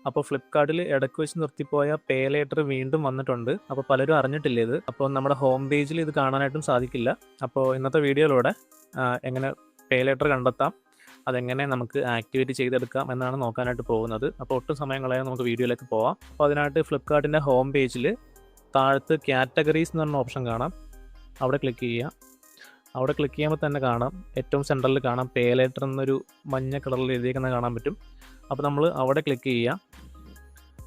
അപ്പോൾ ഫ്ലിപ്കാർട്ടിൽ ഇടയ്ക്ക് വെച്ച് നിർത്തിപ്പോയ പേ ലേറ്റർ വീണ്ടും വന്നിട്ടുണ്ട്. അപ്പോൾ പലരും അറിഞ്ഞിട്ടില്ല ഇത്. അപ്പോൾ നമ്മുടെ ഹോം പേജിൽ ഇത് കാണാനായിട്ടും സാധിക്കില്ല. അപ്പോൾ ഇന്നത്തെ വീഡിയോയിലൂടെ എങ്ങനെ പേ ലേറ്റർ കണ്ടെത്താം, അതെങ്ങനെ നമുക്ക് ആക്ടിവേറ്റ് ചെയ്തെടുക്കാം എന്നാണ് നോക്കാനായിട്ട് പോകുന്നത്. അപ്പോൾ ഒട്ടും സമയം കളയാതെ നമുക്ക് വീഡിയോയിലേക്ക് പോവാം. അപ്പോൾ അതിനായിട്ട് ഫ്ലിപ്കാർട്ടിൻ്റെ ഹോം പേജിൽ താഴത്ത് കാറ്റഗറീസ് എന്ന് പറഞ്ഞ ഓപ്ഷൻ കാണാം. അവിടെ ക്ലിക്ക് ചെയ്യുക. അവിടെ ക്ലിക്ക് ചെയ്യുമ്പോൾ തന്നെ കാണാം, ഏറ്റവും സെൻറ്ററിൽ കാണാം പേ ലേറ്റർ എന്നൊരു മഞ്ഞ കളറിൽ എഴുതിയിരിക്കുന്നത് കാണാൻ പറ്റും. അപ്പോൾ നമ്മൾ അവിടെ ക്ലിക്ക് ചെയ്യുക.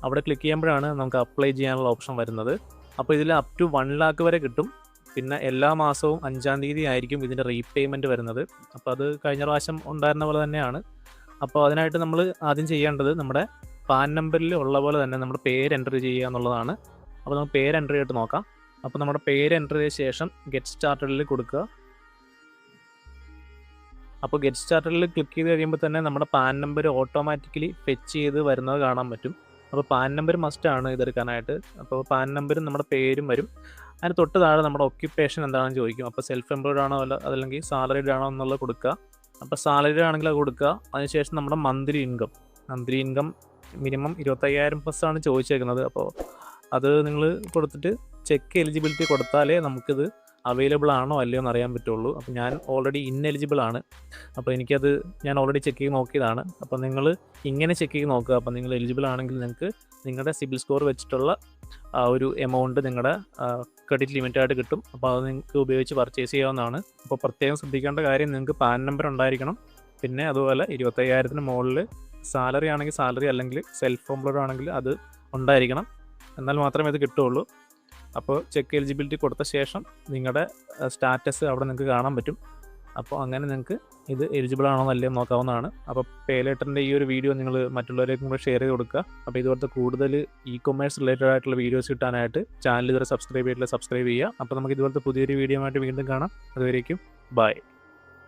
അവിടെ ക്ലിക്ക് ചെയ്യുമ്പോഴാണ് നമുക്ക് അപ്ലൈ ചെയ്യാനുള്ള ഓപ്ഷൻ വരുന്നത്. അപ്പോൾ ഇതിൽ അപ് ടു 1 lakh വരെ കിട്ടും. പിന്നെ എല്ലാ മാസവും 5-ാം തീയതി ആയിരിക്കും ഇതിൻ്റെ റീപേയ്മെൻറ്റ് വരുന്നത്. അപ്പോൾ അത് കഴിഞ്ഞ പ്രാവശ്യം ഉണ്ടായിരുന്ന പോലെ തന്നെയാണ്. അപ്പോൾ അതിനായിട്ട് നമ്മൾ ആദ്യം ചെയ്യേണ്ടത് നമ്മുടെ പാൻ നമ്പറിൽ ഉള്ള പോലെ തന്നെ നമ്മുടെ പേര് എൻ്റർ ചെയ്യുക എന്നുള്ളതാണ്. അപ്പോൾ നമുക്ക് പേര് എൻ്റർ ചെയ്തിട്ട് നോക്കാം. അപ്പോൾ നമ്മുടെ പേര് എൻ്റർ ചെയ്ത ശേഷം ഗെറ്റ് സ്റ്റാർട്ടഡിൽ കൊടുക്കുക. അപ്പോൾ ഗെറ്റ് സ്റ്റാർട്ടഡിൽ ക്ലിക്ക് ചെയ്ത് കഴിയുമ്പോൾ തന്നെ നമ്മുടെ പാൻ നമ്പർ ഓട്ടോമാറ്റിക്കലി ഫെച്ച് ചെയ്ത് വരുന്നത് കാണാൻ പറ്റും. അപ്പോൾ പാൻ നമ്പർ മസ്റ്റാണ് ഇതെടുക്കാനായിട്ട്. അപ്പോൾ പാൻ നമ്പരും നമ്മുടെ പേരും വരും. അതിന് തൊട്ട് താഴെ നമ്മുടെ ഒക്യുപ്പേഷൻ എന്താണെന്ന് ചോദിക്കും. അപ്പോൾ സെൽഫ് എംപ്ലോയ്ഡ് ആണോ അതല്ലെങ്കിൽ സാലറീഡ് ആണോ എന്നുള്ളത് കൊടുക്കുക. അപ്പോൾ സാലറീഡ് ആണെങ്കിൽ അത് കൊടുക്കുക. അതിനുശേഷം നമ്മുടെ മന്ത്ലി ഇൻകം മിനിമം 25,000+ ആണ് ചോദിച്ചേക്കുന്നത്. അപ്പോൾ അത് നിങ്ങൾ കൊടുത്തിട്ട് ചെക്ക് എലിജിബിലിറ്റി കൊടുത്താലേ നമുക്കിത് അവൈലബിൾ ആണോ അല്ലയോ എന്ന് അറിയാൻ പറ്റുള്ളൂ. അപ്പോൾ ഞാൻ ഓൾറെഡി ഇന്നെലിജിബിൾ ആണ്. അപ്പോൾ ഞാൻ ഓൾറെഡി ചെക്ക് ചെയ്ത് നോക്കിയതാണ്. അപ്പോൾ നിങ്ങൾ ഇങ്ങനെ ചെക്ക് ചെയ്ത് നോക്കുക. അപ്പോൾ നിങ്ങൾ എലിജിബിൾ ആണെങ്കിൽ നിങ്ങൾക്ക് നിങ്ങളുടെ സിബിൽ സ്കോർ വെച്ചിട്ടുള്ള ഒരു എമൗണ്ട് നിങ്ങളുടെ ക്രെഡിറ്റ് ലിമിറ്റായിട്ട് കിട്ടും. അപ്പോൾ അത് നിങ്ങൾക്ക് ഉപയോഗിച്ച് പർച്ചേസ് ചെയ്യാവുന്നതാണ്. അപ്പോൾ പ്രത്യേകം ശ്രദ്ധിക്കേണ്ട കാര്യം, നിങ്ങൾക്ക് പാൻ നമ്പർ ഉണ്ടായിരിക്കണം. പിന്നെ അതുപോലെ 25,000-ന് മുകളിൽ സാലറി ആണെങ്കിൽ സാലറി, അല്ലെങ്കിൽ സെൽഫ് എംപ്ലോയ്ഡ് ആണെങ്കിൽ അത് ഉണ്ടായിരിക്കണം. എന്നാൽ മാത്രമേ ഇത് കിട്ടുള്ളൂ. അപ്പോൾ ചെക്ക് എലിജിബിലിറ്റി കൊടുത്ത ശേഷം നിങ്ങളുടെ സ്റ്റാറ്റസ് അവിടെ നിങ്ങൾക്ക് കാണാൻ പറ്റും. അപ്പോൾ അങ്ങനെ നിങ്ങൾക്ക് ഇത് എലിജിബിൾ ആണോ അല്ലയോ നോക്കാവുന്നതാണ്. അപ്പോൾ പേ ലേറ്ററിൻ്റെ ഈ ഒരു വീഡിയോ നിങ്ങൾ മറ്റുള്ളവരേക്കും കൂടെ ഷെയർ ചെയ്ത് കൊടുക്കുക. അപ്പോൾ ഇതുപോലത്തെ കൂടുതൽ ഇ-കൊമേഴ്സ് റിലേറ്റഡ് ആയിട്ടുള്ള വീഡിയോസ് കിട്ടാനായിട്ട് ചാനൽ ഇതുവരെ സബ്സ്ക്രൈബ് ചെയ്യുക. അപ്പോൾ നമുക്ക് ഇതുപോലത്തെ പുതിയൊരു വീഡിയോ ആയിട്ട് വീണ്ടും കാണാം. അതുവരേക്കും ബൈ.